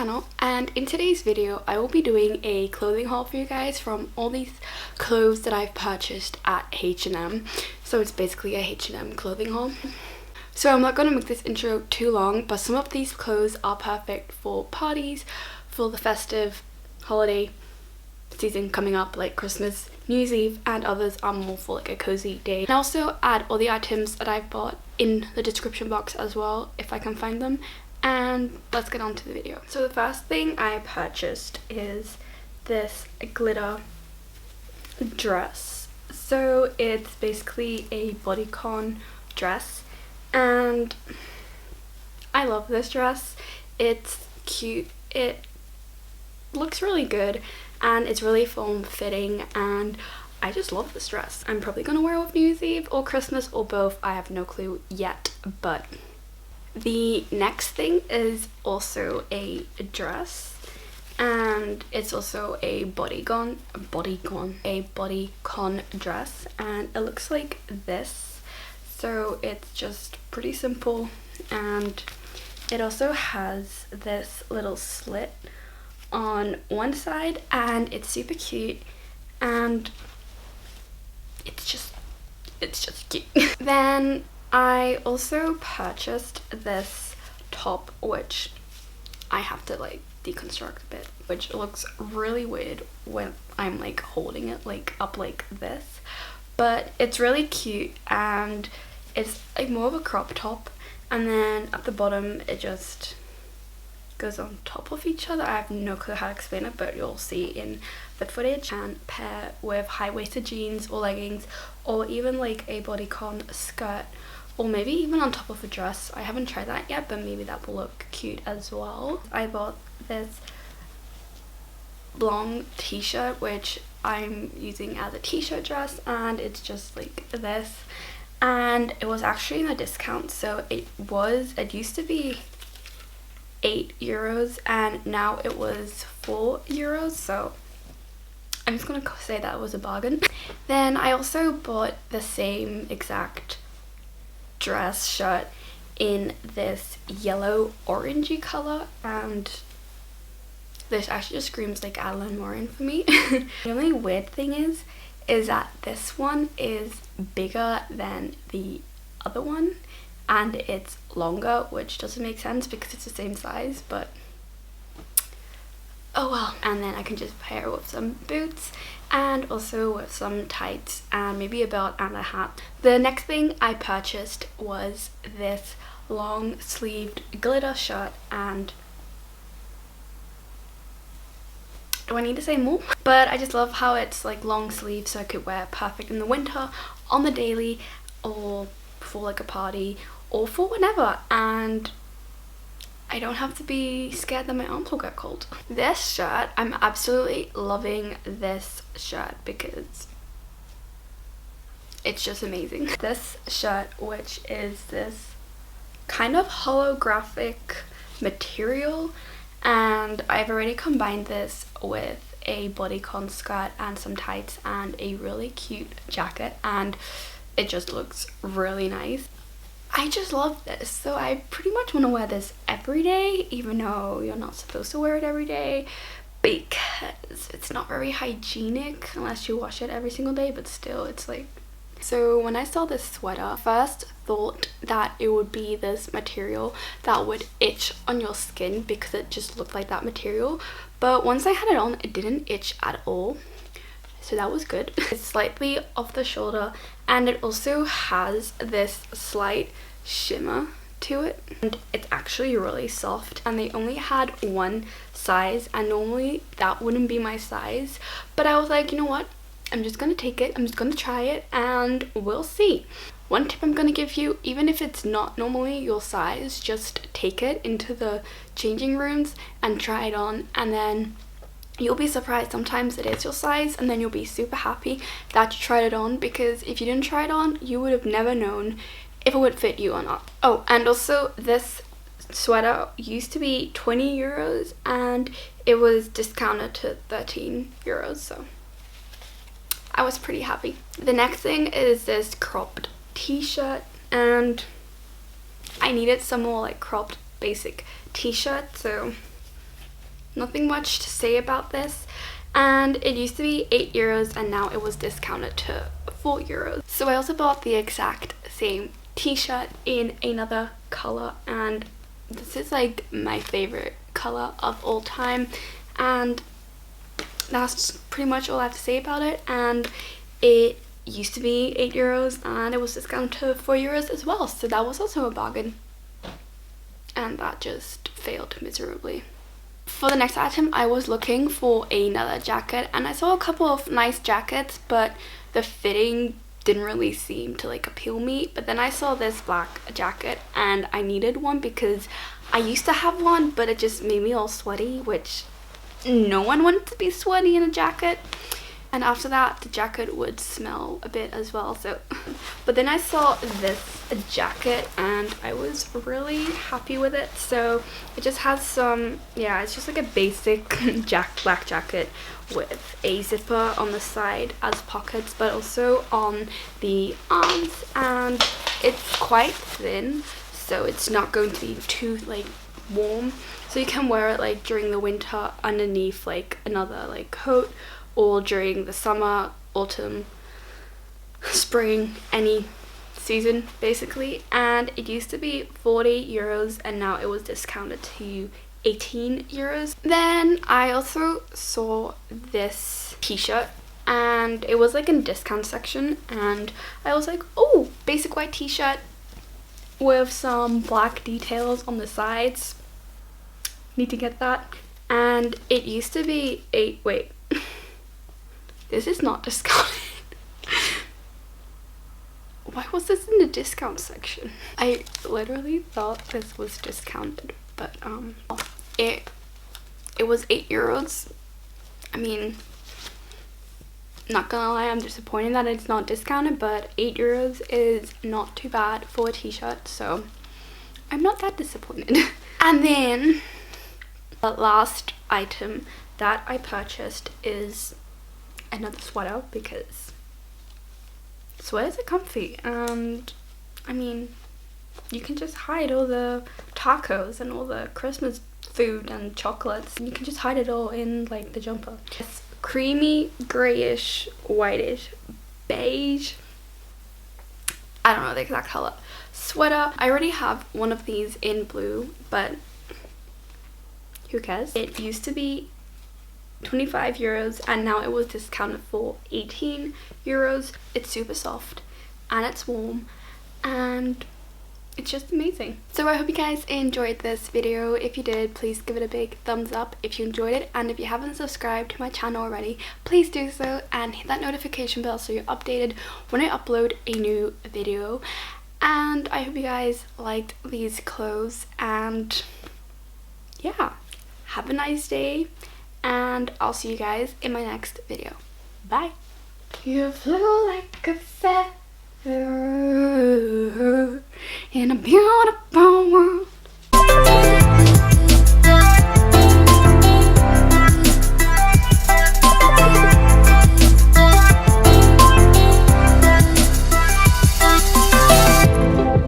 channel, and in today's video I will be doing a clothing haul for you guys from all these clothes that I've purchased at H&M. So it's basically a H&M clothing haul. So I'm not going to make this intro too long, but some of these clothes are perfect for parties, for the festive holiday season coming up like Christmas, New Year's Eve, and others are more for like a cozy day. And also add all the items that I've bought in the description box as well if I can find them. And let's get on to the video. So the first thing I purchased is this glitter dress. So it's basically a bodycon dress and I love this dress. It's cute, it looks really good, and it's really form fitting, and I just love this dress. I'm probably gonna wear it with New Year's Eve or Christmas or both. I have no clue yet. But the next thing is also a dress, and it's also a bodycon dress, and it looks like this. So it's just pretty simple, and it also has this little slit on one side, and it's super cute, and it's just cute. Then I also purchased this top, which I have to like deconstruct a bit, which looks really weird when I'm like holding it like up like this, but it's really cute, and it's like more of a crop top, and then at the bottom it just goes on top of each other. I have no clue how to explain it, but you'll see in the footage. And pair with high-waisted jeans or leggings, or even like a bodycon skirt, or maybe even on top of a dress. I haven't tried that yet, but maybe that will look cute as well. I bought this long t-shirt, which I'm using as a t-shirt dress, and it's just like this, and it was actually in a discount. So it used to be €8 and now it was €4, so I'm just gonna say that was a bargain. Then I also bought the same exact dress shirt in this yellow orangey color, and this actually just screams like Adeline Morin for me. The only weird thing is that this one is bigger than the other one, and it's longer, which doesn't make sense because it's the same size, but oh well. And then I can just pair it with some boots, and also with some tights, and maybe a belt and a hat. The next thing I purchased was this long sleeved glitter shirt, and do I need to say more? But I just love how it's like long sleeve, so I could wear it perfect in the winter, on the daily, or for like a party, or for whenever, and I don't have to be scared that my arms will get cold. This shirt, I'm absolutely loving this shirt because it's just amazing. This shirt, which is this kind of holographic material, and I've already combined this with a bodycon skirt and some tights and a really cute jacket, and it just looks really nice. I just love this, so I pretty much want to wear this every day, even though you're not supposed to wear it every day because it's not very hygienic unless you wash it every single day, but still it's like. So when I saw this sweater, I first thought that it would be this material that would itch on your skin because it just looked like that material, but once I had it on, it didn't itch at all. So that was good. It's slightly off the shoulder, and it also has this slight shimmer to it, and it's actually really soft, and they only had one size, and normally that wouldn't be my size, but I was like, you know what, I'm just gonna take it, I'm just gonna try it, and we'll see. One tip I'm gonna give you, even if it's not normally your size, just take it into the changing rooms and try it on, and then you'll be surprised. Sometimes it is your size, and then you'll be super happy that you tried it on, because if you didn't try it on, you would have never known if it would fit you or not. Oh, and also this sweater used to be €20 and it was discounted to €13, so I was pretty happy. The next thing is this cropped t-shirt, and I needed some more like cropped basic t-shirt, so nothing much to say about this. And it used to be €8 and now it was discounted to €4. So I also bought the exact same t-shirt in another color, and this is like my favorite color of all time, and that's pretty much all I have to say about it. And it used to be €8 and it was discounted to €4 as well, so that was also a bargain, and that just failed miserably. For the next item, I was looking for another jacket, and I saw a couple of nice jackets, but the fitting didn't really seem to like appeal me. But then I saw this black jacket and I needed one because I used to have one, but it just made me all sweaty, which no one wanted to be sweaty in a jacket. And after that, the jacket would smell a bit as well. So, but then I saw this jacket and I was really happy with it. So it just has some, yeah, it's just like a basic black jacket with a zipper on the side as pockets, but also on the arms, and it's quite thin, so it's not going to be too like warm. So you can wear it like during the winter underneath like another like coat, or during the summer, autumn, spring, any season basically. And it used to be €40 and now it was discounted to €18. Then I also saw this t-shirt and it was like in discount section, and I was like, oh, basic white t-shirt with some black details on the sides, need to get that. And it used to be wait, this is not discounted. Why was this in the discount section? I literally thought this was discounted, but it was €8. I mean, not gonna lie, I'm disappointed that it's not discounted, but €8 is not too bad for a t-shirt, so I'm not that disappointed. And then the last item that I purchased is another sweater, because sweaters are comfy, and I mean, you can just hide all the tacos and all the Christmas food and chocolates, and you can just hide it all in like the jumper. It's creamy grayish whitish beige, I don't know the exact color, sweater. I already have one of these in blue, but who cares. It used to be €25 and now it was discounted for €18. It's super soft and it's warm and it's just amazing. So I hope you guys enjoyed this video. If you did, please give it a big thumbs up if you enjoyed it, and if you haven't subscribed to my channel already, please do so and hit that notification bell so you're updated when I upload a new video. And I hope you guys liked these clothes, and yeah, have a nice day, and I'll see you guys in my next video. Bye. You flew like a feather in a beautiful world.